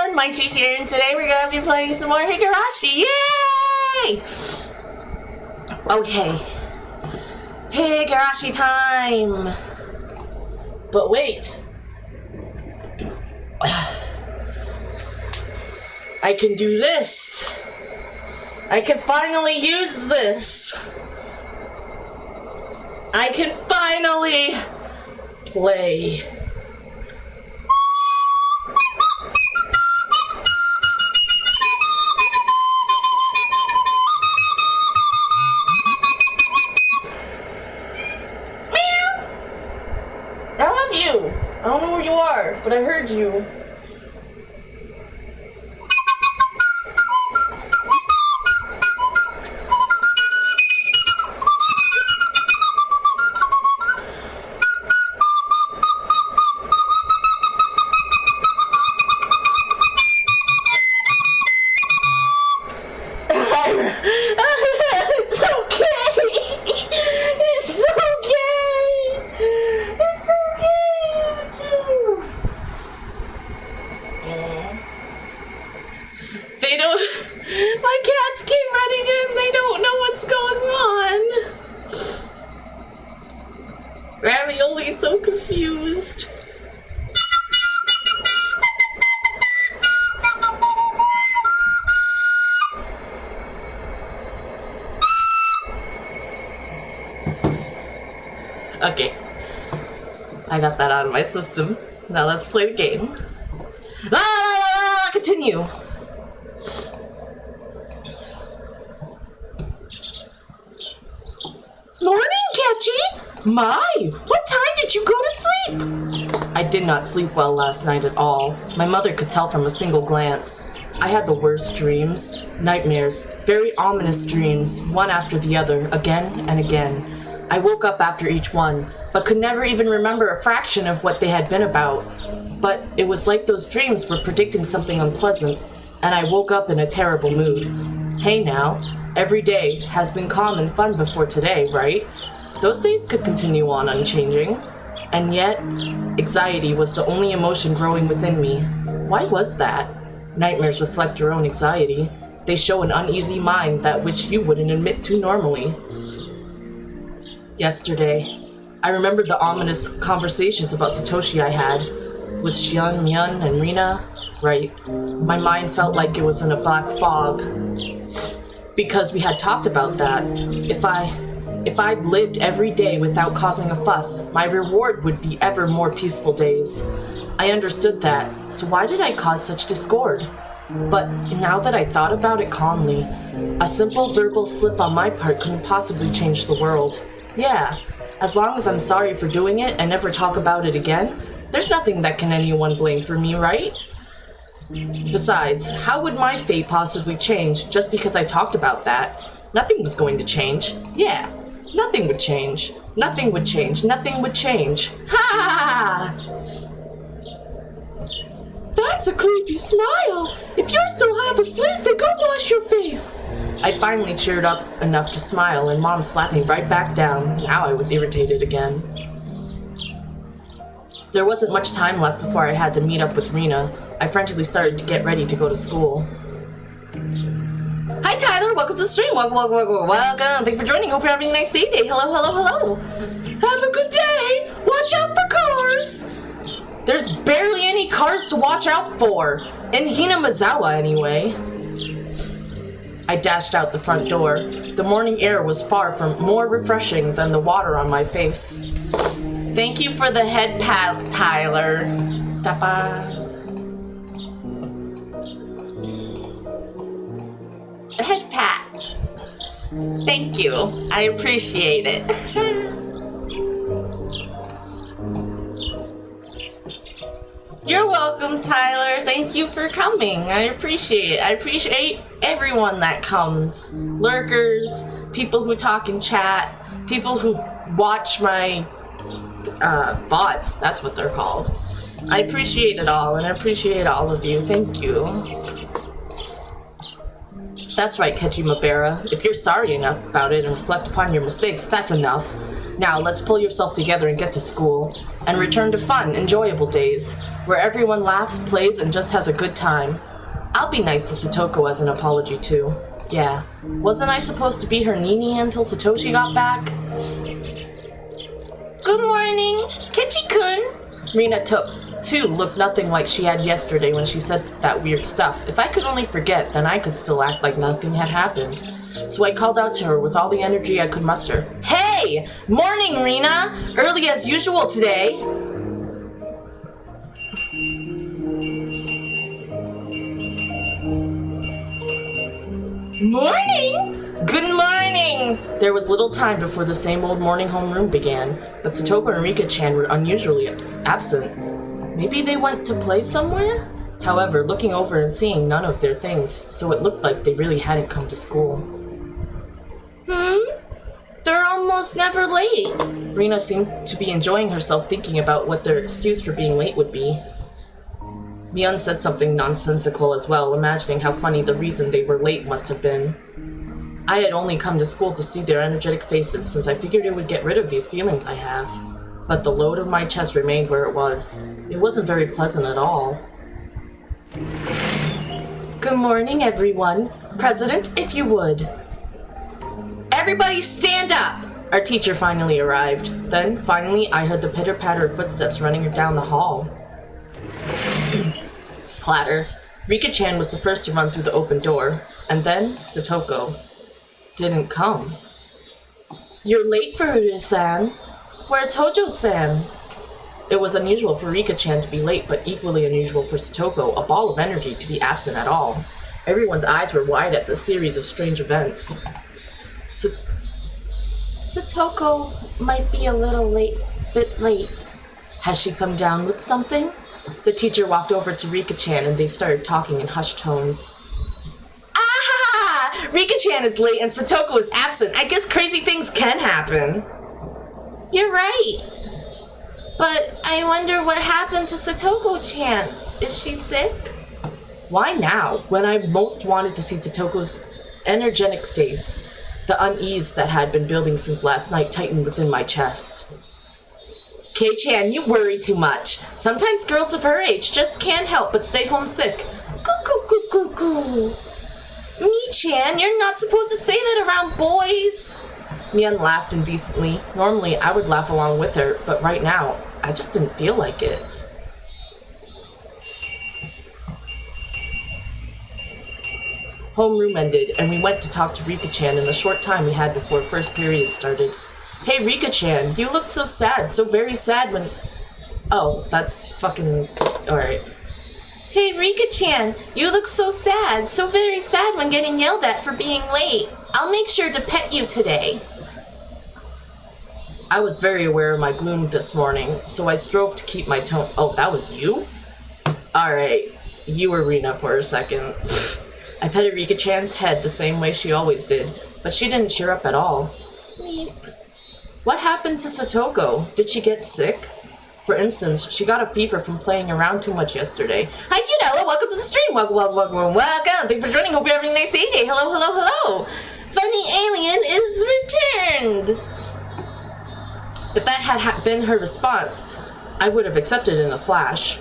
everyone, Maichi here, and today we're gonna be playing some more Higurashi. Yay! Okay. Higurashi time! But wait. I can do this. I can finally use this. I can finally play. I don't know where you are, but I heard you. It's okay. It's okay. It's okay. They don't. My cats came running in. They don't know what's going on. Ravioli's so confused. Okay. I got that out of my system. Now let's play the game. Continue. Morning, Ketchy! My, what time did you go to sleep? I did not sleep well last night at all. My mother could tell from a single glance. I had the worst dreams, nightmares, very ominous dreams, one after the other, again and again. I woke up after each one, but could never even remember a fraction of what they had been about. But it was like those dreams were predicting something unpleasant, and I woke up in a terrible mood. Hey now, every day has been calm and fun before today, right? Those days could continue on unchanging. And yet, anxiety was the only emotion growing within me. Why was that? Nightmares reflect your own anxiety. They show an uneasy mind that which you wouldn't admit to normally. Yesterday, I remembered the ominous conversations about Satoshi I had with Shion, Myun, and Rina. Right. My mind felt like it was in a black fog because we had talked about that. If I'd lived every day without causing a fuss, my reward would be ever more peaceful days. I understood that, so why did I cause such discord? But now that I thought about it calmly, a simple verbal slip on my part couldn't possibly change the world. Yeah, as long as I'm sorry for doing it and never talk about it again, there's nothing that can anyone blame for me, right? Besides, how would my fate possibly change just because I talked about that? Nothing was going to change. Yeah, nothing would change. Nothing would change. Nothing would change. Ha! That's a creepy smile. If you're still half asleep, then go wash your face. I finally cheered up enough to smile, and Mom slapped me right back down. Now I was irritated again. There wasn't much time left before I had to meet up with Rina. I frantically started to get ready to go to school. Hi Tyler, welcome to the stream. Welcome. Thank you for joining. Hope you're having a nice day. Hello. Have a good day. Watch out for cars. There's barely any cars to watch out for. In Hinamazawa, anyway. I dashed out the front door. The morning air was far from more refreshing than the water on my face. Thank you for the head pat, Tyler. Tapa. A head pat. Thank you. I appreciate it. You're welcome, Tyler. Thank you for coming. I appreciate it. I appreciate everyone that comes. Lurkers, people who talk in chat, people who watch my bots. That's what they're called. I appreciate it all, and I appreciate all of you. Thank you. That's right, Kejima Bera. If you're sorry enough about it and reflect upon your mistakes, that's enough. Now, let's pull yourself together and get to school, and return to fun, enjoyable days, where everyone laughs, plays, and just has a good time. I'll be nice to Satoko as an apology, too. Yeah. Wasn't I supposed to be her Nini until Satoshi got back? Good morning, Kichi-kun. Rina too looked nothing like she had yesterday when she said that weird stuff. If I could only forget, then I could still act like nothing had happened. So I called out to her with all the energy I could muster. Hey! Morning, Rina! Early as usual today! Morning! Good morning! There was little time before the same old morning homeroom began, but Satoko and Rika-chan were unusually absent. Maybe they went to play somewhere? However, looking over and seeing none of their things, so it looked like they really hadn't come to school. They're almost never late. Rina seemed to be enjoying herself thinking about what their excuse for being late would be. Mion said something nonsensical as well, imagining how funny the reason they were late must have been. I had only come to school to see their energetic faces, since I figured it would get rid of these feelings I have. But the load of my chest remained where it was. It wasn't very pleasant at all. Good morning, everyone. President, if you would. Everybody stand up! Our teacher finally arrived. Then, finally, I heard the pitter-patter of footsteps running down the hall. Clatter. Rika-chan was the first to run through the open door, and then Satoko didn't come. You're late for Uda-san. Where's Hojo-san? It was unusual for Rika-chan to be late, but equally unusual for Satoko, a ball of energy, to be absent at all. Everyone's eyes were wide at the series of strange events. Satoko might be a bit late. Has she come down with something? The teacher walked over to Rika-chan and they started talking in hushed tones. Ah! Rika-chan is late and Satoko is absent. I guess crazy things can happen. You're right. But I wonder what happened to Satoko-chan. Is she sick? Why now, when I most wanted to see Satoko's energetic face? The unease that had been building since last night tightened within my chest. Kei-chan, you worry too much. Sometimes girls of her age just can't help but stay homesick. Goo. Mi-chan, you're not supposed to say that around boys. Mian laughed indecently. Normally, I would laugh along with her, but right now, I just didn't feel like it. Homeroom ended, and we went to talk to Rika-chan in the short time we had before first period started. Hey, Rika-chan, you looked so sad, so very sad when... Oh, that's fucking... Alright. Hey, Rika-chan, you look so sad, so very sad when getting yelled at for being late. I'll make sure to pet you today. I was very aware of my gloom this morning, so I strove to keep my tone... Oh, that was you? Alright, you were Rina for a second. I petted Rika-chan's head the same way she always did, but she didn't cheer up at all. What happened to Satoko? Did she get sick? For instance, she got a fever from playing around too much yesterday. Hi, welcome to the stream. Welcome. Thanks for joining. Hope you're having a nice day. Hello. Funny alien is returned. If that had been her response, I would have accepted in a flash.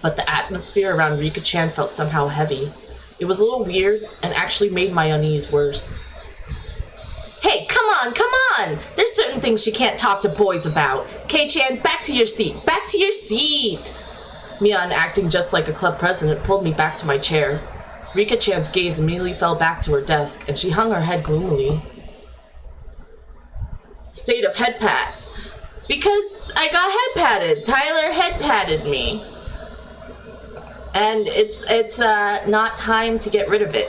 But the atmosphere around Rika-chan felt somehow heavy. It was a little weird and actually made my unease worse. Hey, come on! There's certain things you can't talk to boys about. Kei-chan, back to your seat! Mian, acting just like a club president, pulled me back to my chair. Rika-chan's gaze immediately fell back to her desk, and she hung her head gloomily. State of head pats. Because I got head patted. Tyler head patted me. And it's not time to get rid of it.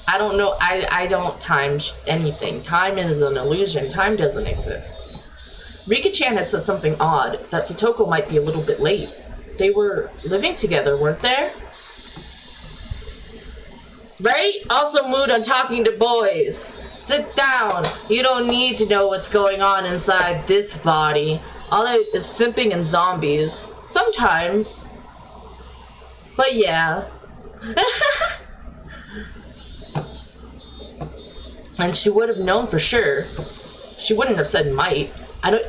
I don't know. I don't time anything. Time is an illusion. Time doesn't exist. Rika-chan had said something odd, that Satoko might be a little bit late. They were living together, weren't they? Right? Also mood on talking to boys. Sit down. You don't need to know what's going on inside this body. All it is simping and zombies. Sometimes. But yeah. And she would have known for sure. She wouldn't have said might.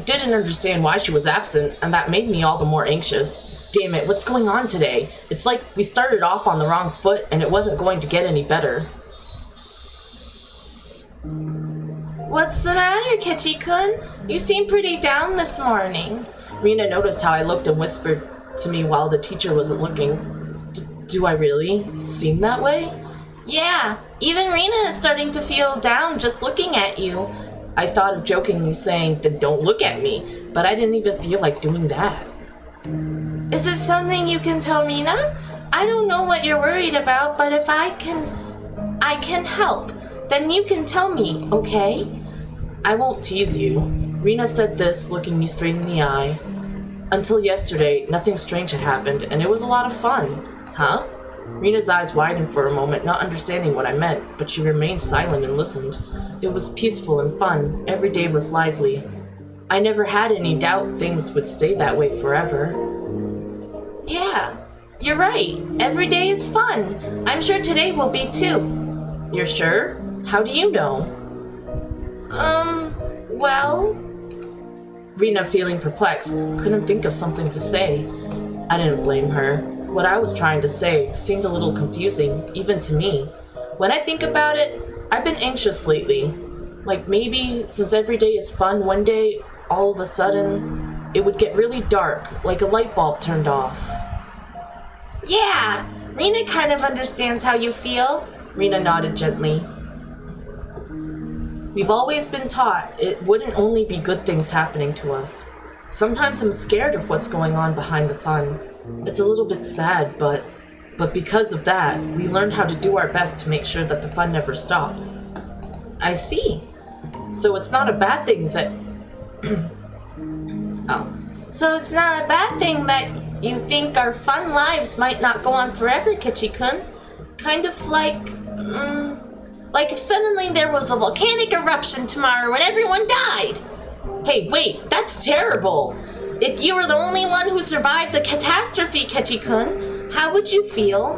Didn't understand why she was absent, and that made me all the more anxious. Damn it, what's going on today? It's like we started off on the wrong foot, and it wasn't going to get any better. What's the matter, Kechi-kun? You seem pretty down this morning. Rina noticed how I looked and whispered to me while the teacher wasn't looking. Do I really seem that way? Yeah, even Rina is starting to feel down just looking at you. I thought of jokingly saying, then don't look at me, but I didn't even feel like doing that. Is it something you can tell Rina? I don't know what you're worried about, but if I can help, then you can tell me, okay? I won't tease you. Rina said this, looking me straight in the eye. Until yesterday, nothing strange had happened, and it was a lot of fun. Huh? Rina's eyes widened for a moment, not understanding what I meant, but she remained silent and listened. It was peaceful and fun. Every day was lively. I never had any doubt things would stay that way forever. Yeah, you're right. Every day is fun. I'm sure today will be too. You're sure? How do you know? Well... Rina, feeling perplexed, couldn't think of something to say. I didn't blame her. What I was trying to say seemed a little confusing, even to me. When I think about it, I've been anxious lately. Like maybe, since every day is fun, one day, all of a sudden, it would get really dark, like a light bulb turned off. Yeah, Rina kind of understands how you feel. Rina nodded gently. We've always been taught it wouldn't only be good things happening to us. Sometimes I'm scared of what's going on behind the fun. It's a little bit sad, but because of that, we learned how to do our best to make sure that the fun never stops. I see. So it's not a bad thing that... So it's not a bad thing that you think our fun lives might not go on forever, Kechi-kun? Kind of like if suddenly there was a volcanic eruption tomorrow and everyone died. Hey, wait, that's terrible. If you were the only one who survived the catastrophe, Kechi-kun, how would you feel?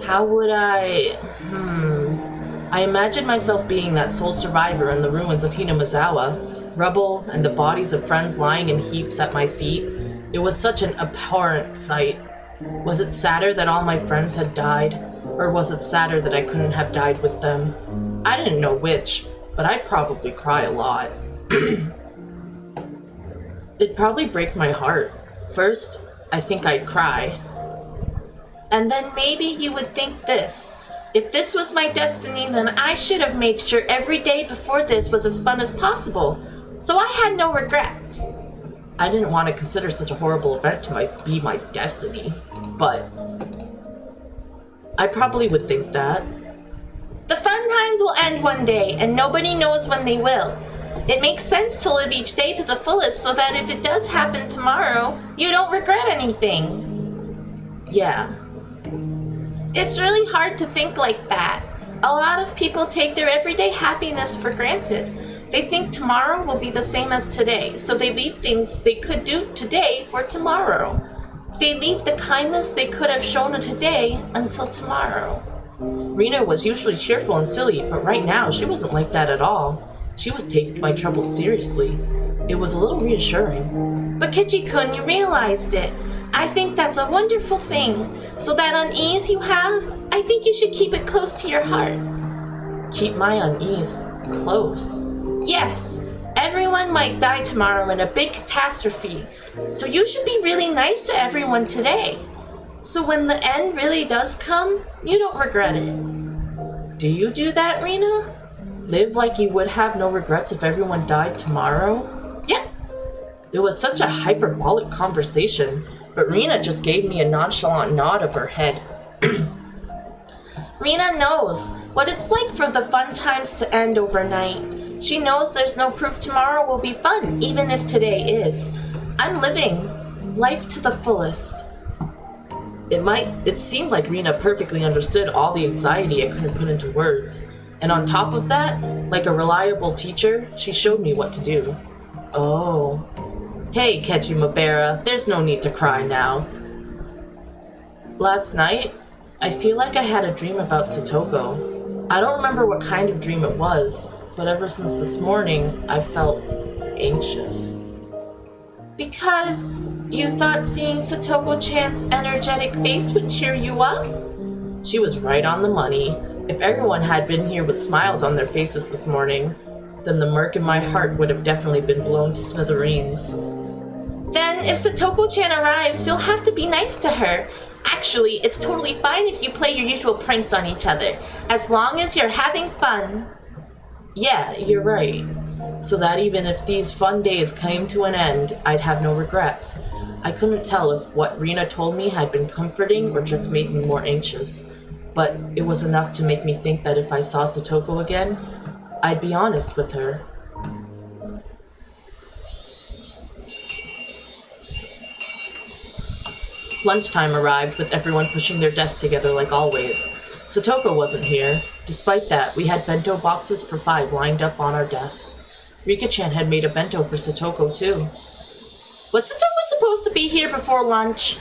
How would I... I imagine myself being that sole survivor in the ruins of Hinamizawa, rubble and the bodies of friends lying in heaps at my feet. It was such an abhorrent sight. Was it sadder that all my friends had died, or was it sadder that I couldn't have died with them? I didn't know which, but I'd probably cry a lot. It'd probably break my heart. First, I think I'd cry. And then maybe you would think this. If this was my destiny, then I should have made sure every day before this was as fun as possible. So I had no regrets. I didn't want to consider such a horrible event to be my destiny, but I probably would think that. The fun times will end one day, and nobody knows when they will. It makes sense to live each day to the fullest so that if it does happen tomorrow, you don't regret anything. Yeah. It's really hard to think like that. A lot of people take their everyday happiness for granted. They think tomorrow will be the same as today, so they leave things they could do today for tomorrow. They leave the kindness they could have shown today until tomorrow. Rina was usually cheerful and silly, but right now she wasn't like that at all. She was taking my troubles seriously. It was a little reassuring. But Kechi-kun, you realized it. I think that's a wonderful thing. So that unease you have, I think you should keep it close to your heart. Keep my unease close? Yes. Everyone might die tomorrow in a big catastrophe. So you should be really nice to everyone today. So when the end really does come, you don't regret it. Do you do that, Rina? Live like you would have no regrets if everyone died tomorrow? Yeah. It was such a hyperbolic conversation, but Rina just gave me a nonchalant nod of her head. Rina knows what it's like for the fun times to end overnight. She knows there's no proof tomorrow will be fun, even if today is. I'm living life to the fullest. It seemed like Rina perfectly understood all the anxiety I couldn't put into words. And on top of that, like a reliable teacher, she showed me what to do. Oh. Hey, Kechi Mabera, there's no need to cry now. Last night, I feel like I had a dream about Satoko. I don't remember what kind of dream it was, but ever since this morning, I felt anxious. Because you thought seeing Satoko-chan's energetic face would cheer you up? She was right on the money. If everyone had been here with smiles on their faces this morning, then the murk in my heart would have definitely been blown to smithereens. Then, if Satoko-chan arrives, you'll have to be nice to her. Actually, it's totally fine if you play your usual pranks on each other, as long as you're having fun. Yeah, you're right. So that even if these fun days came to an end, I'd have no regrets. I couldn't tell if what Rina told me had been comforting or just made me more anxious, but it was enough to make me think that if I saw Satoko again, I'd be honest with her. Lunchtime arrived with everyone pushing their desks together like always. Satoko wasn't here. Despite that, we had bento boxes for 5 lined up on our desks. Rika-chan had made a bento for Satoko too. Was Satoko supposed to be here before lunch?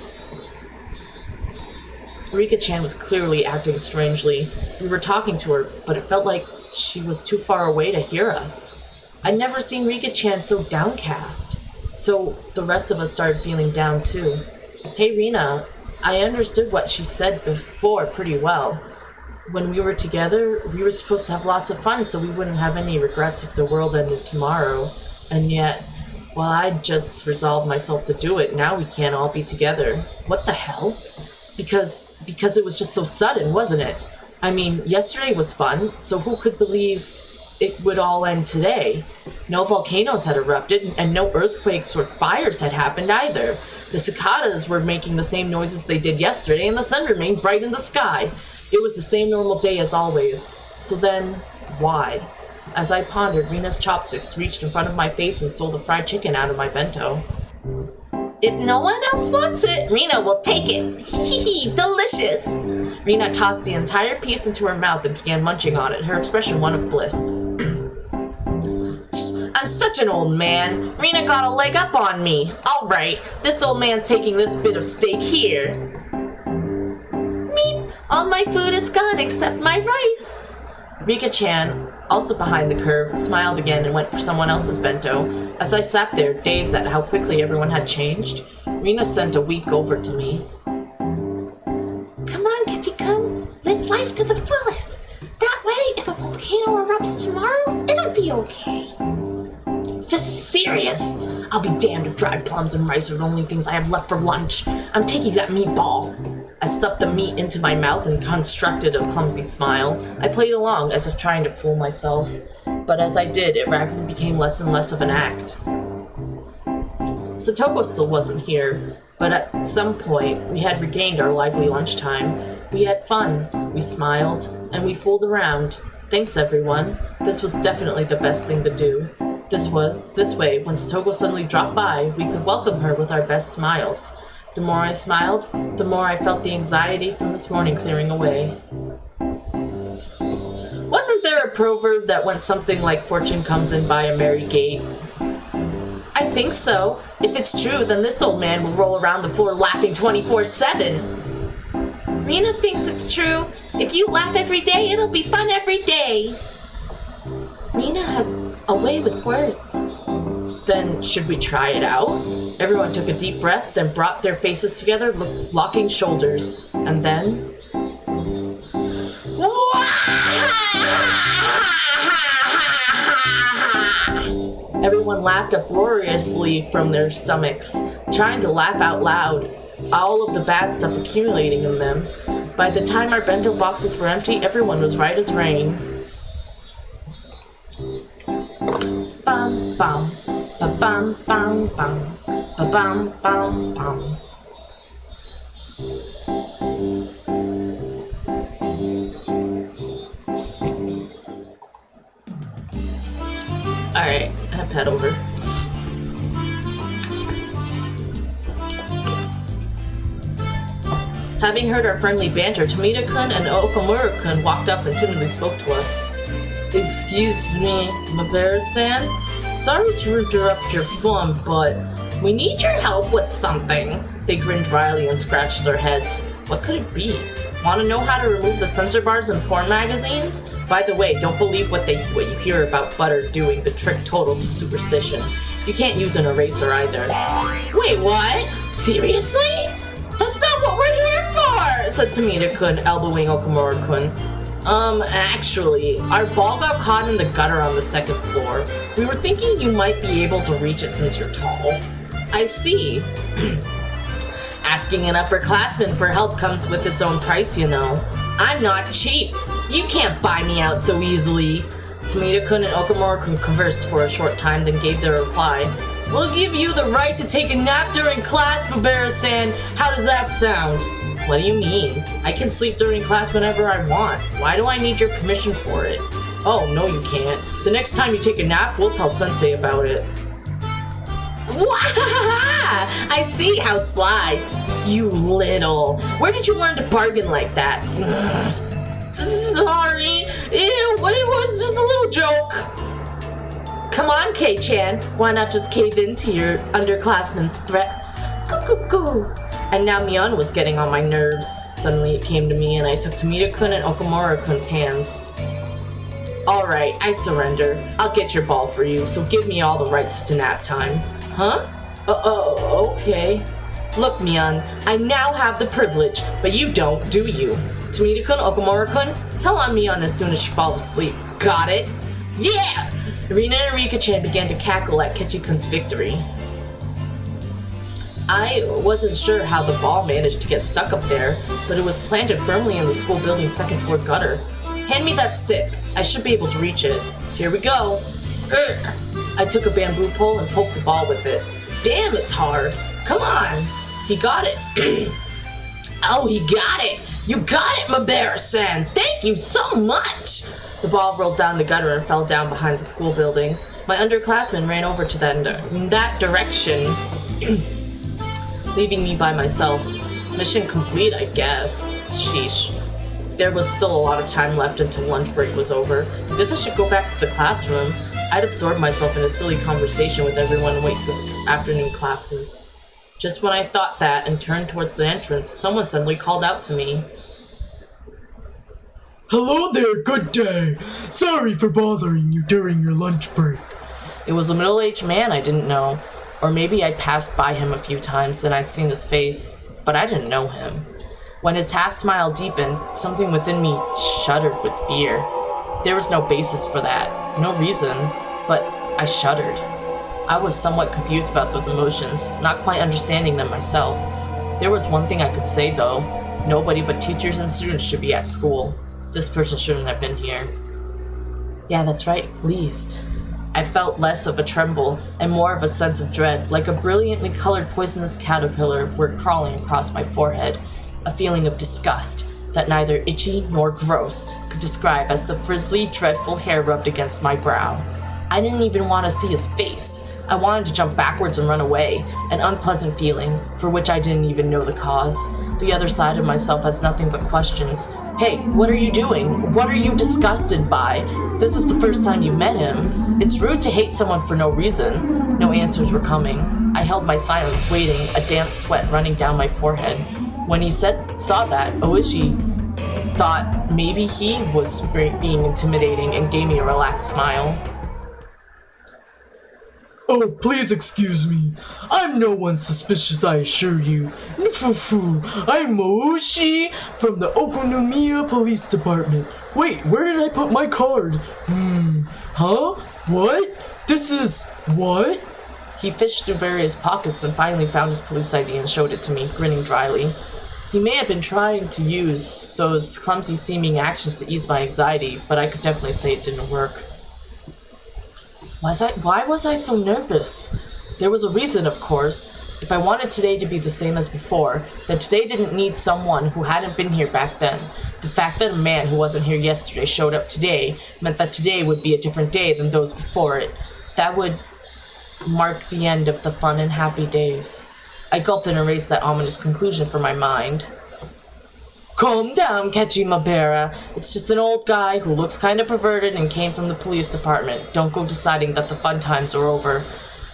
Rika-chan was clearly acting strangely. We were talking to her, but it felt like she was too far away to hear us. I'd never seen Rika-chan so downcast. So the rest of us started feeling down too. Hey Rina, I understood what she said before pretty well. When we were together, we were supposed to have lots of fun so we wouldn't have any regrets if the world ended tomorrow. And yet, while I'd just resolved myself to do it, now we can't all be together. What the hell? Because it was just so sudden, wasn't it? I mean, yesterday was fun, so who could believe it would all end today? No volcanoes had erupted, and no earthquakes or fires had happened either. The cicadas were making the same noises they did yesterday, and the sun remained bright in the sky. It was the same normal day as always. So then, why? As I pondered, Rina's chopsticks reached in front of my face and stole the fried chicken out of my bento. If no one else wants it, Rina will take it. Hee delicious. Rina tossed the entire piece into her mouth and began munching on it, her expression one of bliss. I'm such an old man. Rina got a leg up on me. All right, this old man's taking this bit of steak here. Meep, all my food is gone except my rice. Rika-chan, also behind the curve, smiled again and went for someone else's bento. As I sat there, dazed at how quickly everyone had changed, Rina sent a wink over to me. Come on, Kichi-kun, live life to the fullest. That way, if a volcano erupts tomorrow, it'll be okay. Just serious. I'll be damned if dried plums and rice are the only things I have left for lunch. I'm taking that meatball. I stuffed the meat into my mouth and constructed a clumsy smile. I played along as if trying to fool myself, but as I did, it rapidly became less and less of an act. Satoko still wasn't here, but at some point, we had regained our lively lunchtime. We had fun, we smiled, and we fooled around. Thanks, everyone. This was definitely the best thing to do. This way, when Satoko suddenly dropped by, we could welcome her with our best smiles. The more I smiled, the more I felt the anxiety from this morning clearing away. Wasn't there a proverb that went something like fortune comes in by a merry gait? I think so. If it's true, then this old man will roll around the floor laughing 24/7. Rina thinks it's true. If you laugh every day, it'll be fun every day. Rina has a way with words. Then should we try it out? Everyone took a deep breath, then brought their faces together, locking shoulders. And then... Everyone laughed uproariously from their stomachs, trying to laugh out loud, all of the bad stuff accumulating in them. By the time our bento boxes were empty, everyone was right as rain. Bum bum, ba bum bum bum, ba bum bum bum. Alright, I pet over. Having heard our friendly banter, Tomita-kun and Okamura-kun walked up and timidly spoke to us. Excuse me, Mabera-san? Sorry to interrupt your fun, but We need your help with something. They grinned wryly and scratched their heads. What could it be? Want to know how to remove the censor bars in porn magazines? By the way, don't believe what you hear about butter doing the trick totals of superstition. You can't use an eraser either. Wait, what? Seriously? That's not what we're here for, said Tomita-kun, elbowing Okamura-kun. Actually, our ball got caught in the gutter on the second floor. We were thinking you might be able to reach it since you're tall. I see. Asking an upperclassman for help comes with its own price, you know. I'm not cheap. You can't buy me out so easily. Tomita-kun and Okamura-kun conversed for a short time, then gave their reply. We'll give you the right to take a nap during class, Babera-san. How does that sound? What do you mean? I can sleep during class whenever I want. Why do I need your permission for it? Oh, no you can't. The next time you take a nap, we'll tell Sensei about it. I see how sly. You little. Where did you learn to bargain like that? Sorry. It was just a little joke. Come on, Kei-chan. Why not just cave into your underclassmen's threats? Cuckoo. And now Mion was getting on my nerves. Suddenly it came to me and I took Tomita-kun and Okamura-kun's hands. Alright, I surrender. I'll get your ball for you, so give me all the rights to nap time. Huh? Okay. Look, Mion, I now have the privilege, but you don't, do you? Tomita-kun, Okamura-kun, tell on Mion as soon as she falls asleep. Got it? Yeah! Rina and Rika-chan began to cackle at Kechi-kun's victory. I wasn't sure how the ball managed to get stuck up there, but it was planted firmly in the school building's second floor gutter. Hand me that stick. I should be able to reach it. Here we go. I took a bamboo pole and poked the ball with it. Damn, it's hard. Come on. He got it. Oh, he got it. You got it, Mabera-san. Thank you so much. The ball rolled down the gutter and fell down behind the school building. My underclassmen ran over to that direction. Leaving me by myself. Mission complete, I guess. Sheesh. There was still a lot of time left until lunch break was over. I guess I should go back to the classroom. I'd absorbed myself in a silly conversation with everyone and wait for afternoon classes. Just when I thought that and turned towards the entrance, someone suddenly called out to me. Hello there, good day. Sorry for bothering you during your lunch break. It was a middle-aged man I didn't know. Or maybe I'd passed by him a few times and I'd seen his face, but I didn't know him. When his half-smile deepened, something within me shuddered with fear. There was no basis for that, no reason, but I shuddered. I was somewhat confused about those emotions, not quite understanding them myself. There was one thing I could say, though. Nobody but teachers and students should be at school. This person shouldn't have been here. Yeah, that's right, leave. I felt less of a tremble and more of a sense of dread, like a brilliantly colored poisonous caterpillar were crawling across my forehead. A feeling of disgust that neither itchy nor gross could describe as the frizzly, dreadful hair rubbed against my brow. I didn't even want to see his face. I wanted to jump backwards and run away, an unpleasant feeling, for which I didn't even know the cause. The other side of myself has nothing but questions. Hey, what are you doing? What are you disgusted by? This is the first time you've met him. It's rude to hate someone for no reason. No answers were coming. I held my silence, waiting, a damp sweat running down my forehead. When he saw that, Oishi thought maybe he was being intimidating and gave me a relaxed smile. Oh, please excuse me. I'm no one suspicious, I assure you. Nufufu, I'm Mooshi from the Okonomiya Police Department. Wait, where did I put my card? Huh? What? This is... what? He fished through various pockets and finally found his police ID and showed it to me, grinning dryly. He may have been trying to use those clumsy-seeming actions to ease my anxiety, but I could definitely say it didn't work. Why was I so nervous? There was a reason, of course. If I wanted today to be the same as before, then today didn't need someone who hadn't been here back then. The fact that a man who wasn't here yesterday showed up today meant that today would be a different day than those before it. That would mark the end of the fun and happy days. I gulped and erased that ominous conclusion from my mind. Calm down, Kechi Mabera. It's just an old guy who looks kind of perverted and came from the police department. Don't go deciding that the fun times are over.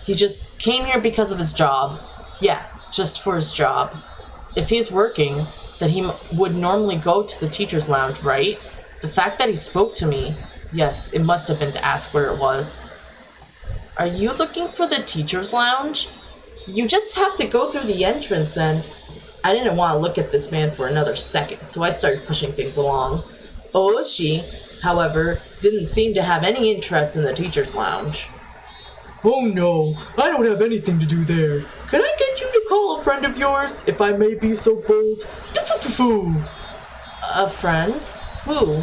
He just came here because of his job. Yeah, just for his job. If he's working, then he would normally go to the teacher's lounge, right? The fact that he spoke to me, yes, it must have been to ask where it was. Are you looking for the teacher's lounge? You just have to go through the entrance and... I didn't want to look at this man for another second, so I started pushing things along. Ooshi, however, didn't seem to have any interest in the teacher's lounge. Oh no, I don't have anything to do there. Can I get you to call a friend of yours, if I may be so bold? A friend? Who?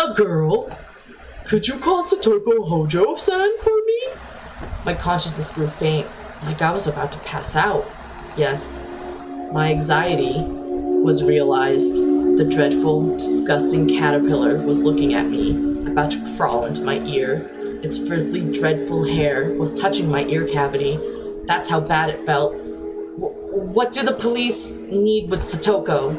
A girl. Could you call Satoko Hojo-san for me? My consciousness grew faint, like I was about to pass out. Yes, my anxiety was realized. The dreadful, disgusting caterpillar was looking at me, about to crawl into my ear. Its frizzly, dreadful hair was touching my ear cavity. That's how bad it felt. What do the police need with Satoko?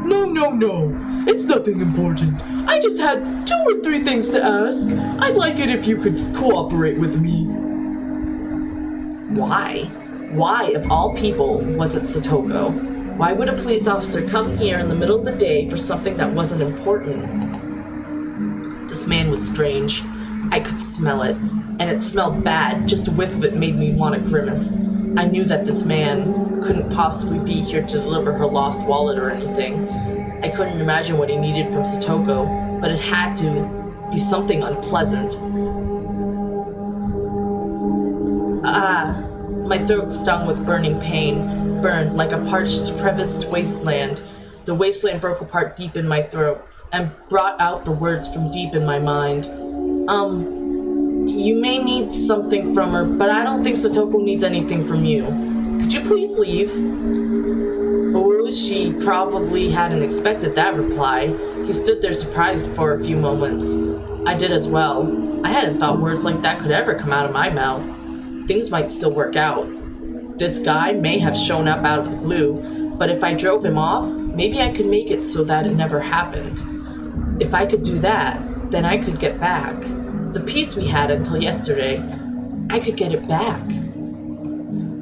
No. It's nothing important. I just had 2 or 3 things to ask. I'd like it if you could cooperate with me. Why? Why, of all people, was it Satoko? Why would a police officer come here in the middle of the day for something that wasn't important? This man was strange. I could smell it, and it smelled bad. Just a whiff of it made me want to grimace. I knew that this man couldn't possibly be here to deliver her lost wallet or anything. I couldn't imagine what he needed from Satoko, but it had to be something unpleasant. My throat stung with burning pain, burned like a parched, creviced wasteland. The wasteland broke apart deep in my throat and brought out the words from deep in my mind. You may need something from her, but I don't think Satoko needs anything from you. Could you please leave? She probably hadn't expected that reply. He stood there surprised for a few moments. I did as well. I hadn't thought words like that could ever come out of my mouth. Things might still work out. This guy may have shown up out of the blue, but if I drove him off, maybe I could make it so that it never happened. If I could do that, then I could get back. The peace we had until yesterday, I could get it back.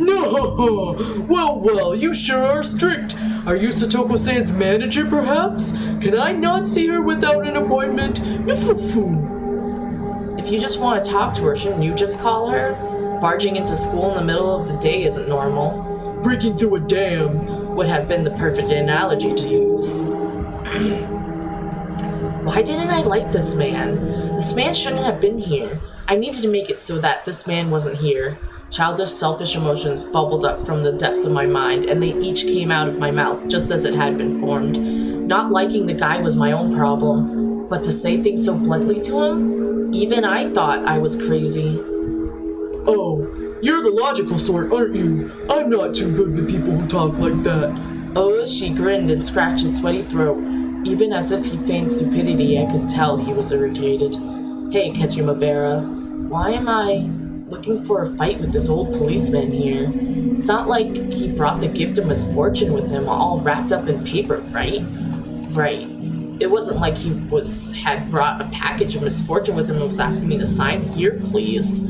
No! Well, you sure are strict. Are you Satoko-san's manager, perhaps? Can I not see her without an appointment? If you just want to talk to her, shouldn't you just call her? Barging into school in the middle of the day isn't normal. Breaking through a dam would have been the perfect analogy to use. Why didn't I like this man? This man shouldn't have been here. I needed to make it so that this man wasn't here. Childish, selfish emotions bubbled up from the depths of my mind, and they each came out of my mouth just as it had been formed. Not liking the guy was my own problem, but to say things so bluntly to him? Even I thought I was crazy. Oh, you're the logical sort, aren't you? I'm not too good with people who talk like that. Oh, she grinned and scratched his sweaty throat. Even as if he feigned stupidity, I could tell he was irritated. Hey, Kechimabera, why am I looking for a fight with this old policeman here? It's not like he brought the gift of misfortune with him all wrapped up in paper, right? Right. It wasn't like he had brought a package of misfortune with him and was asking me to sign here, please.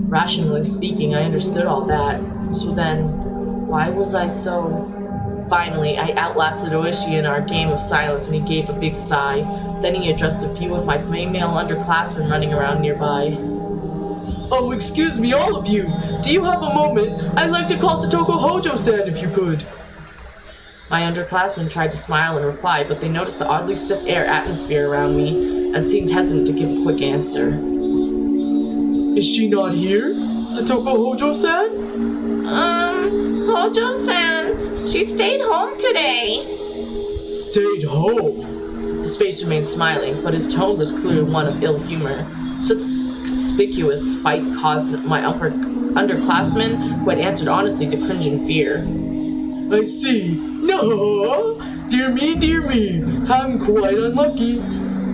Rationally speaking, I understood all that. So then, why was I so... Finally, I outlasted Oishi in our game of silence, and he gave a big sigh. Then he addressed a few of my female underclassmen running around nearby. Oh, excuse me, all of you. Do you have a moment? I'd like to call Satoko Hojo-san if you could. My underclassmen tried to smile and reply, but they noticed the oddly stiff air atmosphere around me and seemed hesitant to give a quick answer. Is she not here? Satoko Hojo-san? Hojo-san, she stayed home today. Stayed home? His face remained smiling, but his tone was clearly one of ill humor. Such conspicuous spite caused my underclassmen, who had answered honestly, to cringe in fear. I see. No! Dear me, I'm quite unlucky.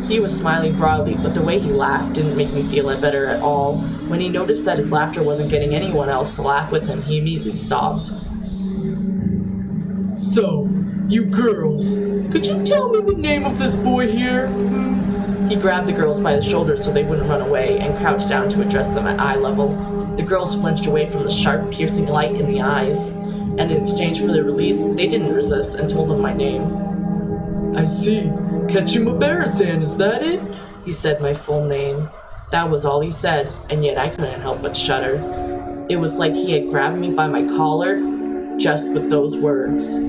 He was smiling broadly, but the way he laughed didn't make me feel better at all. When he noticed that his laughter wasn't getting anyone else to laugh with him, he immediately stopped. So, you girls, could you tell me the name of this boy here? He grabbed the girls by the shoulders so they wouldn't run away and crouched down to address them at eye level. The girls flinched away from the sharp, piercing light in the eyes, and in exchange for their release, they didn't resist and told him my name. I see. Ketchumabara-san, is that it? He said my full name. That was all he said, and yet I couldn't help but shudder. It was like he had grabbed me by my collar, just with those words.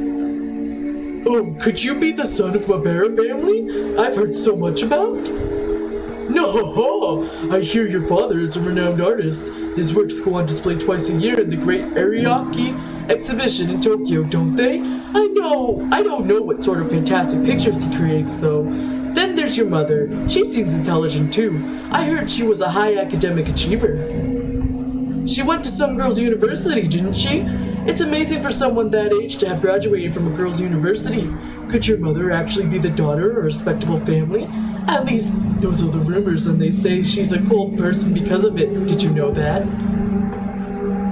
Oh, could you be the son of Mabara family I've heard so much about? No, I hear your father is a renowned artist. His works go on display twice a year in the Great Ariake exhibition in Tokyo, don't they? I don't know what sort of fantastic pictures he creates, though. Then there's your mother. She seems intelligent, too. I heard she was a high academic achiever. She went to some girls' university, didn't she? It's amazing for someone that age to have graduated from a girls' university. Could your mother actually be the daughter of a respectable family? At least, those are the rumors, and they say she's a cold person because of it. Did you know that?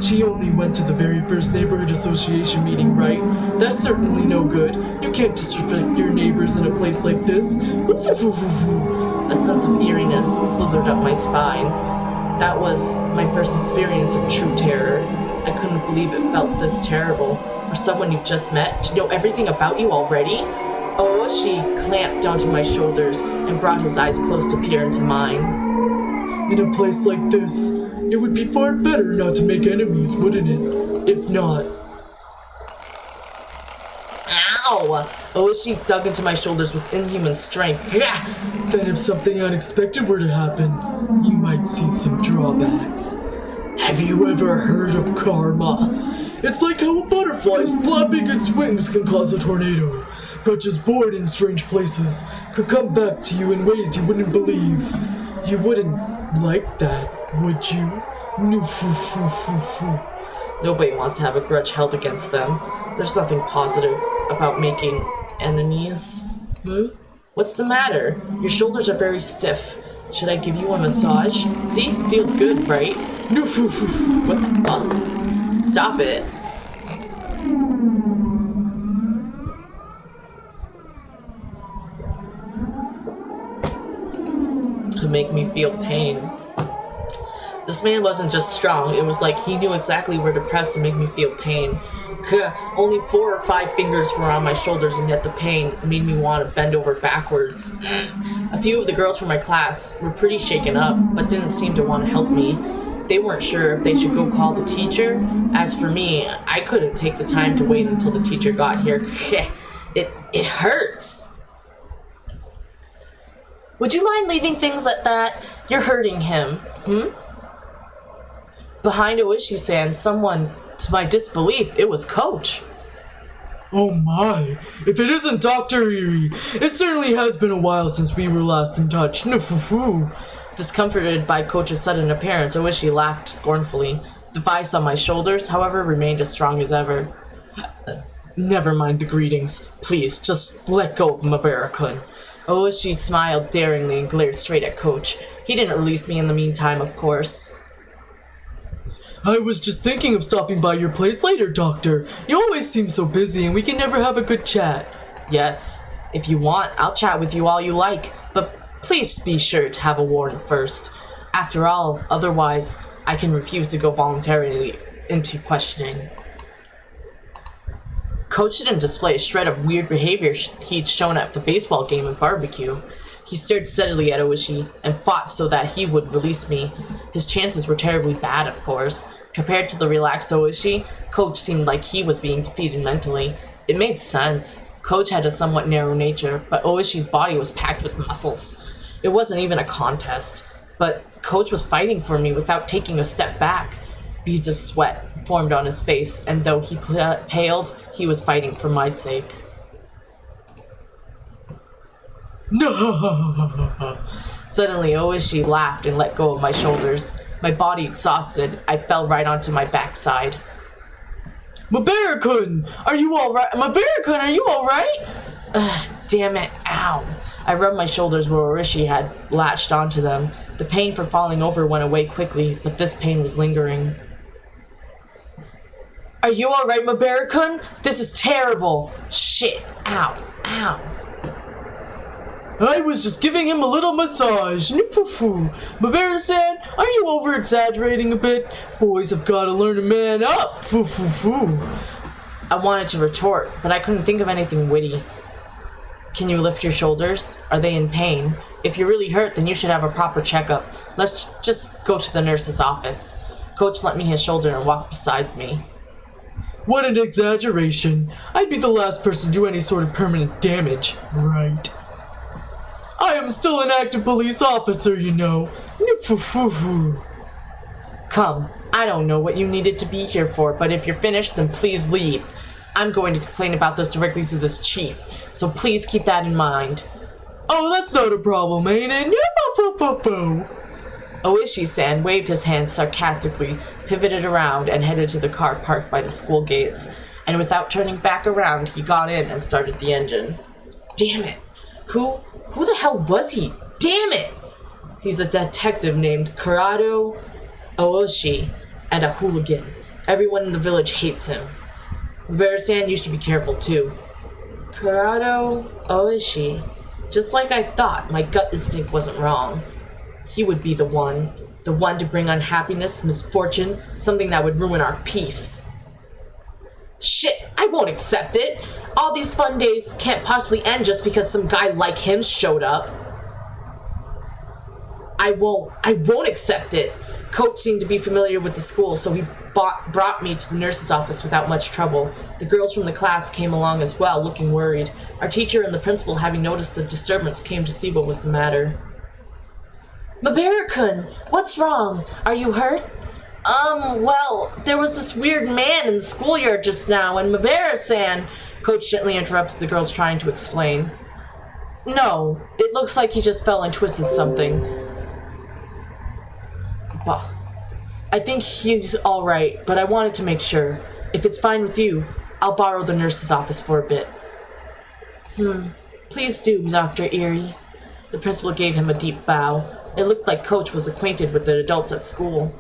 She only went to the very first neighborhood association meeting, right? That's certainly no good. You can't disrespect your neighbors in a place like this. A sense of eeriness slithered up my spine. That was my first experience of true terror. I couldn't believe it felt this terrible. For someone you've just met, to know everything about you already? Oishi clamped onto my shoulders and brought his eyes close to peer into mine. In a place like this, it would be far better not to make enemies, wouldn't it? If not... Ow! Oishi dug into my shoulders with inhuman strength. Then if something unexpected were to happen, you might see some drawbacks. Have you ever heard of karma? It's like how a butterfly flapping its wings can cause a tornado. Creatures born in strange places could come back to you in ways you wouldn't believe. You wouldn't like that, would you? Nobody wants to have a grudge held against them. There's nothing positive about making enemies. What's the matter? Your shoulders are very stiff. Should I give you a massage? See? Feels good, right? What the fuck? Stop it. To make me feel pain. This man wasn't just strong, it was like he knew exactly where to press to make me feel pain. Only 4 or 5 fingers were on my shoulders, and yet the pain made me want to bend over backwards. A few of the girls from my class were pretty shaken up, but didn't seem to want to help me. They weren't sure if they should go call the teacher. As for me, I couldn't take the time to wait until the teacher got here. It hurts. Would you mind leaving things at that? You're hurting him. Behind Oishi-san, someone, to my disbelief, it was Coach. Oh my, if it isn't Dr. Erie, it certainly has been a while since we were last in touch. Discomforted by Coach's sudden appearance, Oishi laughed scornfully. The vice on my shoulders, however, remained as strong as ever. Never mind the greetings. Please, just let go of Mabara-kun. Oishi smiled daringly and glared straight at Coach. He didn't release me in the meantime, of course. I was just thinking of stopping by your place later, Doctor. You always seem so busy and we can never have a good chat. Yes, if you want, I'll chat with you all you like, but please be sure to have a warrant first. After all, otherwise, I can refuse to go voluntarily into questioning. Coach didn't display a shred of weird behavior he'd shown at the baseball game and barbecue. He stared steadily at Oishi and fought so that he would release me. His chances were terribly bad, of course. Compared to the relaxed Oishi, Coach seemed like he was being defeated mentally. It made sense. Coach had a somewhat narrow nature, but Oishi's body was packed with muscles. It wasn't even a contest, but Coach was fighting for me without taking a step back. Beads of sweat formed on his face, and though he paled, he was fighting for my sake. No. Suddenly, Oishi laughed and let go of my shoulders. My body exhausted, I fell right onto my backside. Mabara-kun, are you alright? Mabara-kun, are you alright? Damn it, ow. I rubbed my shoulders where Oishi had latched onto them. The pain for falling over went away quickly, but this pain was lingering. Are you alright, Mabara-kun? This is terrible. Shit, ow, ow. I was just giving him a little massage. Nifufu. Mabera-san, are you over-exaggerating a bit? Boys have got to learn to man up. Foo-foo-foo. I wanted to retort, but I couldn't think of anything witty. Can you lift your shoulders? Are they in pain? If you're really hurt, then you should have a proper checkup. Let's just go to the nurse's office. Coach lent me his shoulder and walked beside me. What an exaggeration. I'd be the last person to do any sort of permanent damage, right? I am still an active police officer, you know. Nifufu. Come, I don't know what you needed to be here for, but if you're finished, then please leave. I'm going to complain about this directly to this chief, so please keep that in mind. Oh, that's not a problem, ain't it? Nifufu. Oishi-san waved his hands sarcastically, pivoted around, and headed to the car parked by the school gates. And without turning back around, he got in and started the engine. Damn it! Who the hell was he? Damn it! He's a detective named Kurado Oishi, and a hooligan. Everyone in the village hates him. Mabera-san, you should be careful too. Kurado Oishi. Just like I thought, my gut instinct wasn't wrong. He would be the one to bring unhappiness, misfortune, something that would ruin our peace. Shit, I won't accept it. All these fun days can't possibly end just because some guy like him showed up. I won't accept it. Coach seemed to be familiar with the school, so he brought me to the nurse's office without much trouble. The girls from the class came along as well, looking worried. Our teacher and the principal, having noticed the disturbance, came to see what was the matter. Mabera-kun, what's wrong? Are you hurt? Well, there was this weird man in the schoolyard just now, and Mabera-san... Coach gently interrupted the girls trying to explain. No, it looks like he just fell and twisted something. Bah. I think he's alright, but I wanted to make sure. If it's fine with you, I'll borrow the nurse's office for a bit. Please do, Dr. Erie. The principal gave him a deep bow. It looked like Coach was acquainted with the adults at school.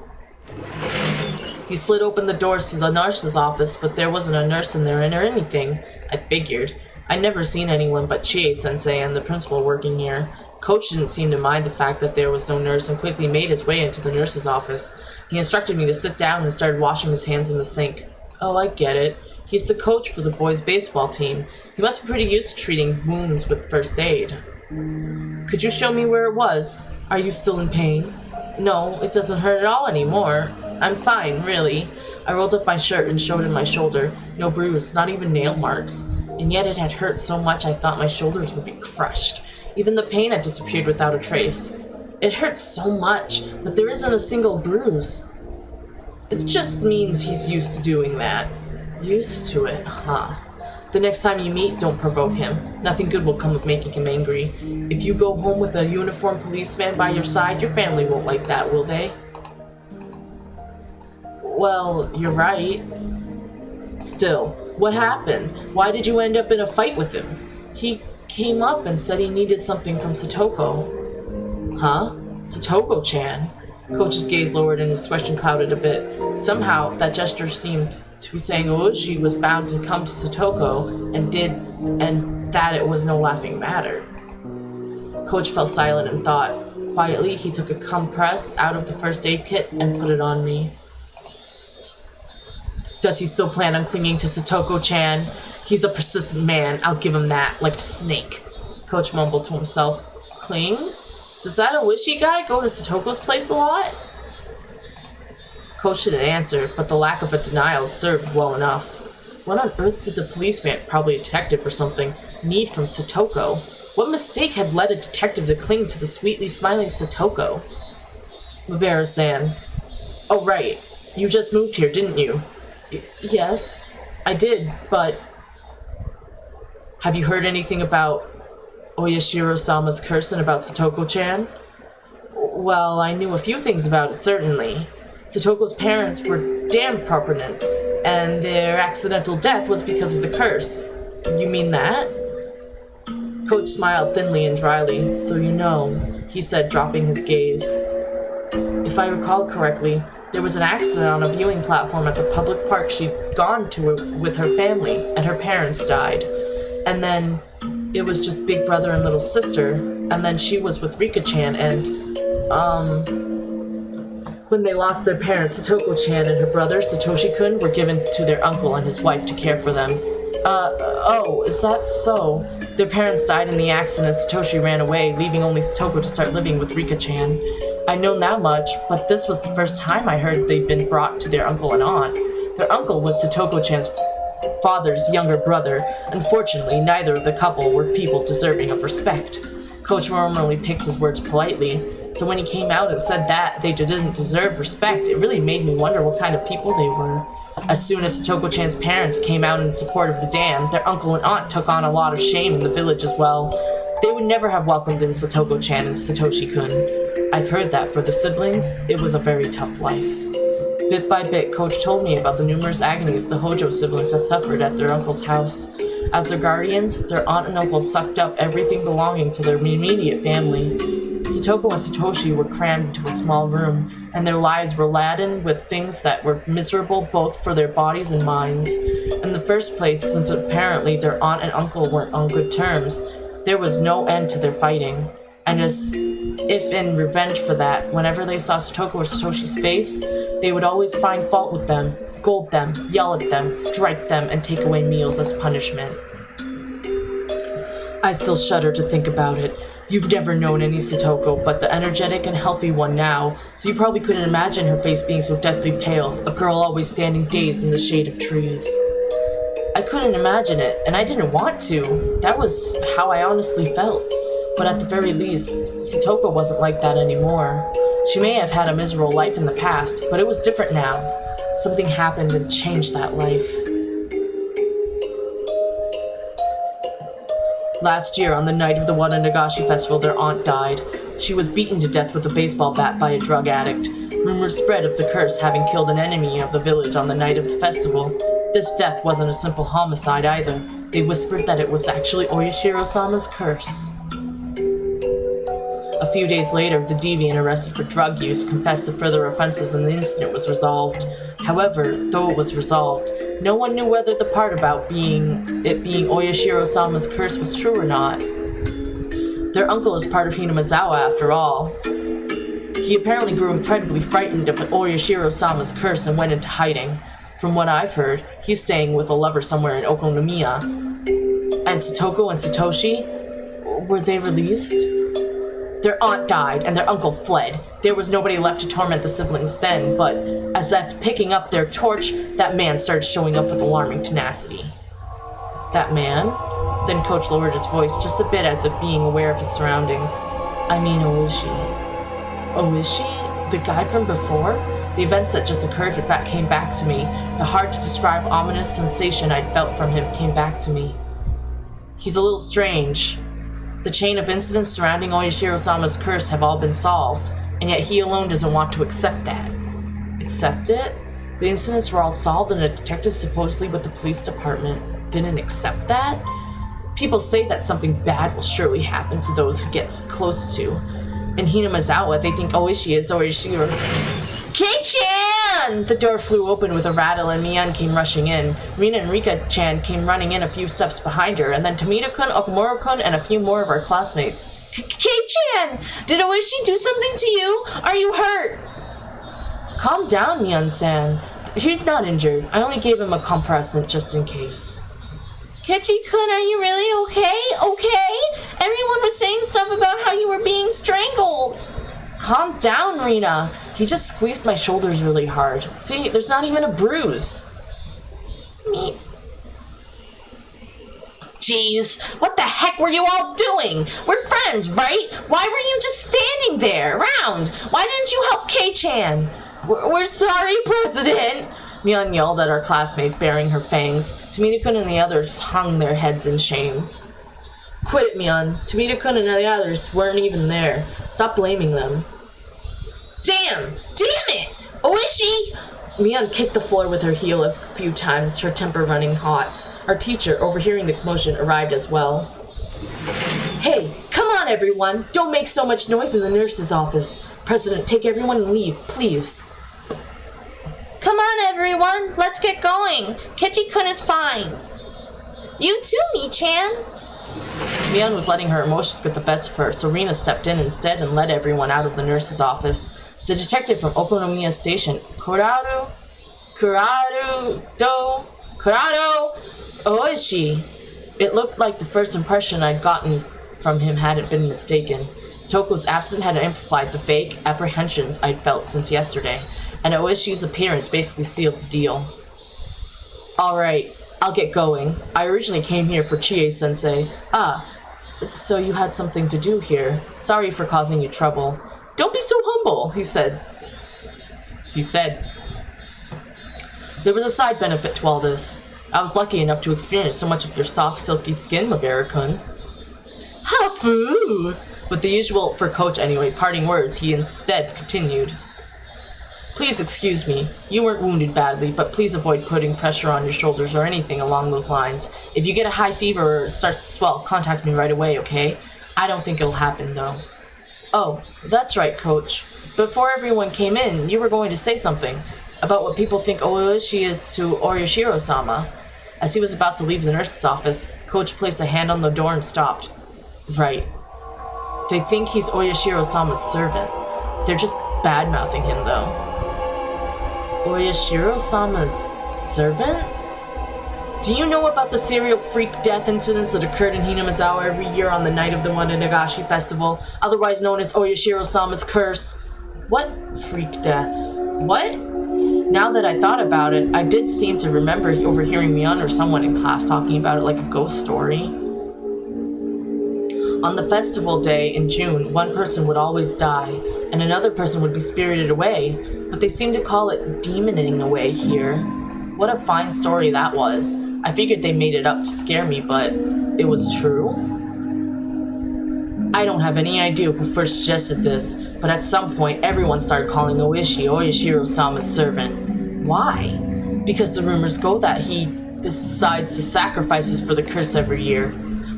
He slid open the doors to the nurse's office, but there wasn't a nurse in there or anything. I figured. I'd never seen anyone but Chie-sensei and the principal working here. Coach didn't seem to mind the fact that there was no nurse and quickly made his way into the nurse's office. He instructed me to sit down and started washing his hands in the sink. Oh, I get it. He's the coach for the boys' baseball team. He must be pretty used to treating wounds with first aid. Could you show me where it was? Are you still in pain? No, it doesn't hurt at all anymore. I'm fine, really. I rolled up my shirt and showed him my shoulder. No bruise, not even nail marks. And yet it had hurt so much I thought my shoulders would be crushed. Even the pain had disappeared without a trace. It hurts so much, but there isn't a single bruise. It just means he's used to doing that. Used to it, huh? The next time you meet, don't provoke him. Nothing good will come of making him angry. If you go home with a uniformed policeman by your side, your family won't like that, will they? Well, you're right. Still, what happened? Why did you end up in a fight with him? He came up and said he needed something from Satoko. Huh? Satoko-chan? Coach's gaze lowered and his expression clouded a bit. Somehow, that gesture seemed to be saying Oishi was bound to come to Satoko and that it was no laughing matter. Coach fell silent in thought. Quietly, he took a compress out of the first aid kit and put it on me. Does he still plan on clinging to Satoko-chan? He's a persistent man, I'll give him that, like a snake. Coach mumbled to himself. Cling? Does that Oishi guy go to Satoko's place a lot? Coach didn't answer, but the lack of a denial served well enough. What on earth did the policeman, probably a detective or something, need from Satoko? What mistake had led a detective to cling to the sweetly smiling Satoko? Mabera-san. Oh, right. You just moved here, didn't you? Yes, I did, but... Have you heard anything about Oyashiro-sama's curse and about Satoko-chan? Well, I knew a few things about it, certainly. Satoko's parents were damned proponents, and their accidental death was because of the curse. You mean that? Coach smiled thinly and dryly. So you know, he said, dropping his gaze. If I recall correctly, there was an accident on a viewing platform at the public park she'd gone to with her family, and her parents died. And then it was just big brother and little sister, and then she was with Rika-chan, and when they lost their parents, Satoko-chan and her brother, Satoshi-kun, were given to their uncle and his wife to care for them. Oh, is that so? Their parents died in the accident as Satoshi ran away, leaving only Satoko to start living with Rika-chan. I'd known that much, but this was the first time I heard they'd been brought to their uncle and aunt. Their uncle was Satoko-chan's father's younger brother. Unfortunately, neither of the couple were people deserving of respect. Coach normally picked his words politely, so when he came out and said that they didn't deserve respect, it really made me wonder what kind of people they were. As soon as Satoko-chan's parents came out in support of the dam, their uncle and aunt took on a lot of shame in the village as well. They would never have welcomed in Satoko-chan and Satoshi-kun. I've heard that for the siblings, it was a very tough life. Bit by bit, Coach told me about the numerous agonies the Hojo siblings had suffered at their uncle's house. As their guardians, their aunt and uncle sucked up everything belonging to their immediate family. Satoko and Satoshi were crammed into a small room, and their lives were laden with things that were miserable both for their bodies and minds. In the first place, since apparently their aunt and uncle weren't on good terms, there was no end to their fighting. And as if in revenge for that, whenever they saw Satoko or Satoshi's face, they would always find fault with them, scold them, yell at them, strike them, and take away meals as punishment. I still shudder to think about it. You've never known any Satoko, but the energetic and healthy one now, so you probably couldn't imagine her face being so deathly pale, a girl always standing dazed in the shade of trees. I couldn't imagine it, and I didn't want to. That was how I honestly felt. But at the very least, Satoko wasn't like that anymore. She may have had a miserable life in the past, but it was different now. Something happened and changed that life. Last year, on the night of the Wadanagashi festival, their aunt died. She was beaten to death with a baseball bat by a drug addict. Rumors spread of the curse having killed an enemy of the village on the night of the festival. This death wasn't a simple homicide either. They whispered that it was actually Oyashiro-sama's curse. A few days later, the deviant arrested for drug use confessed to further offenses and the incident was resolved. However, though it was resolved, no one knew whether the part about it being Oyashiro-sama's curse was true or not. Their uncle is part of Hinamazawa after all. He apparently grew incredibly frightened of Oyashiro-sama's curse and went into hiding. From what I've heard, he's staying with a lover somewhere in Okonomiya. And Satoko and Satoshi? Were they released? Their aunt died, and their uncle fled. There was nobody left to torment the siblings then, but as if picking up their torch, that man started showing up with alarming tenacity. That man? Then Coach lowered his voice just a bit as if being aware of his surroundings. I mean Oishi. Oishi? The guy from before? The events that just occurred came back to me. The hard-to-describe ominous sensation I'd felt from him came back to me. He's a little strange. The chain of incidents surrounding Oyashiro-sama's curse have all been solved, and yet he alone doesn't want to accept that. Accept it? The incidents were all solved and a detective supposedly with the police department didn't accept that? People say that something bad will surely happen to those who get close to. In Hinamazawa, they think Oishi is Oyashiro. Kei-chan! The door flew open with a rattle and Mian came rushing in. Rina and Rika-chan came running in a few steps behind her, and then Tomita-kun, Okumura-kun, and a few more of our classmates. Kei-chan! Did Oishi do something to you? Are you hurt? Calm down, Mian-san. He's not injured. I only gave him a compressant just in case. Kechi-kun, are you really okay? Okay? Everyone was saying stuff about how you were being strangled. Calm down, Rina. He just squeezed my shoulders really hard. See, there's not even a bruise. Me. Jeez, what the heck were you all doing? We're friends, right? Why were you just standing there, around? Why didn't you help Kei-chan? We're sorry, President. Mian yelled at our classmates, baring her fangs. Tomita-kun and the others hung their heads in shame. Quit it, Mian. Tomita-kun and the others weren't even there. Stop blaming them. Damn it! Oishi! Mian kicked the floor with her heel a few times, her temper running hot. Our teacher, overhearing the commotion, arrived as well. Hey, come on everyone! Don't make so much noise in the nurse's office. President, take everyone and leave, please. Come on everyone, let's get going. Kechi-kun is fine. You too, Mi-chan. Mion was letting her emotions get the best of her, so Rina stepped in instead and led everyone out of the nurse's office. The detective from Okonomiya Station, Kurado Oishi. It looked like the first impression I'd gotten from him hadn't been mistaken. Toko's absence had amplified the vague apprehensions I'd felt since yesterday, and Oishi's appearance basically sealed the deal. Alright, I'll get going. I originally came here for Chie-sensei. So you had something to do here. Sorry for causing you trouble. Don't be so humble, he said. There was a side benefit to all this. I was lucky enough to experience so much of your soft, silky skin, Mabera-kun. Hafu! With the usual, for Coach anyway, parting words, he instead continued. Please excuse me. You weren't wounded badly, but please avoid putting pressure on your shoulders or anything along those lines. If you get a high fever or it starts to swell, contact me right away, okay? I don't think it'll happen, though. Oh, that's right, Coach. Before everyone came in, you were going to say something about what people think Oishi is to Orishiro-sama. As he was about to leave the nurse's office, Coach placed a hand on the door and stopped. Right. They think he's Oyashiro-sama's servant. They're just bad-mouthing him, though. Oyashiro-sama's servant? Do you know about the serial freak death incidents that occurred in Hinamizawa every year on the night of the Wananagashi festival, otherwise known as Oyashiro-sama's curse? What freak deaths? What? Now that I thought about it, I did seem to remember overhearing Mion or someone in class talking about it like a ghost story. On the festival day in June, one person would always die, and another person would be spirited away, but they seem to call it demoning away here. What a fine story that was. I figured they made it up to scare me, but it was true? I don't have any idea who first suggested this, but at some point everyone started calling Oishi Oyashiro-sama's servant. Why? Because the rumors go that he decides to sacrifices for the curse every year.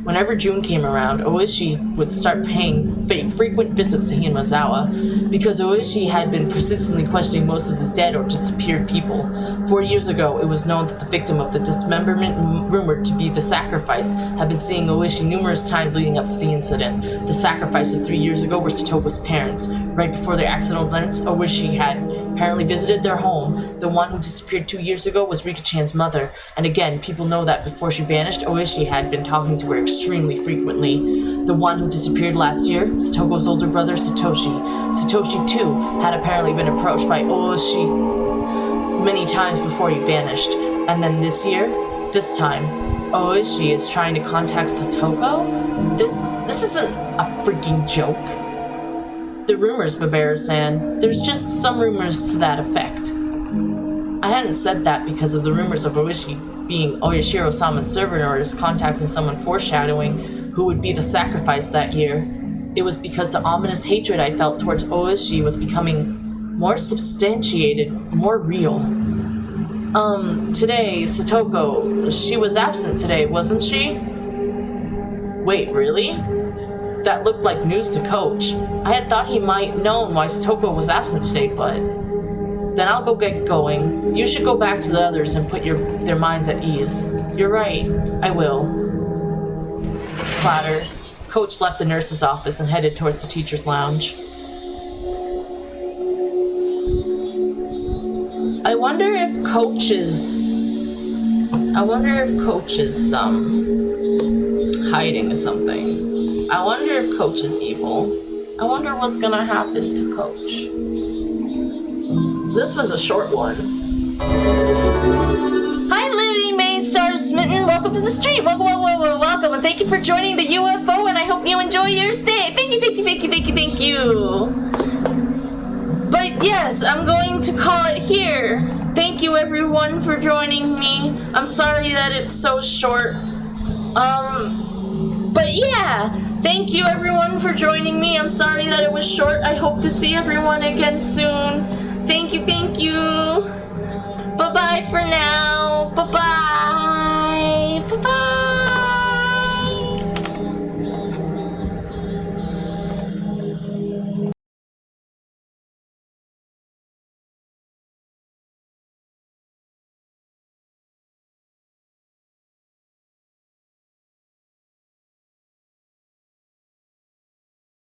Whenever June came around, Oishi would start paying frequent visits to Hinamizawa, because Oishi had been persistently questioning most of the dead or disappeared people. 4 years ago, it was known that the victim of the dismemberment rumored to be the sacrifice had been seeing Oishi numerous times leading up to the incident. The sacrifices 3 years ago were Satoko's parents. Right before their accidental events, Oishi had apparently visited their home. The one who disappeared 2 years ago was Rika-chan's mother, and again, people know that before she vanished, Oishi had been talking to her extremely frequently. The one who disappeared last year, Satoko's older brother, Satoshi. Satoshi, too, had apparently been approached by Oishi many times before he vanished. And then this time, Oishi is trying to contact Satoko? This isn't a freaking joke. The rumors, Mabera-san. There's just some rumors to that effect. I hadn't said that because of the rumors of Oishi being Oyashiro-sama's servant or is contacting someone foreshadowing who would be the sacrifice that year. It was because the ominous hatred I felt towards Oishi was becoming more substantiated, more real. Today, Satoko, she was absent today, wasn't she? Wait, really? That looked like news to Coach. I had thought he might know why Satoko was absent today, but... Then I'll go get going. You should go back to the others and put their minds at ease. You're right, I will. Clatter. Coach left the nurse's office and headed towards the teacher's lounge. I wonder if Coach is hiding something. I wonder if Coach is evil. I wonder what's gonna happen to Coach. This was a short one. Hi, Lily May Star Smitten. Welcome to the stream. Welcome, and thank you for joining the UFO, and I hope you enjoy your stay. Thank you. But yes, I'm going to call it here. Thank you, everyone, for joining me. I'm sorry that it's so short. But yeah, thank you, everyone, for joining me. I'm sorry that it was short. I hope to see everyone again soon. Thank you. Bye-bye for now. Bye-bye.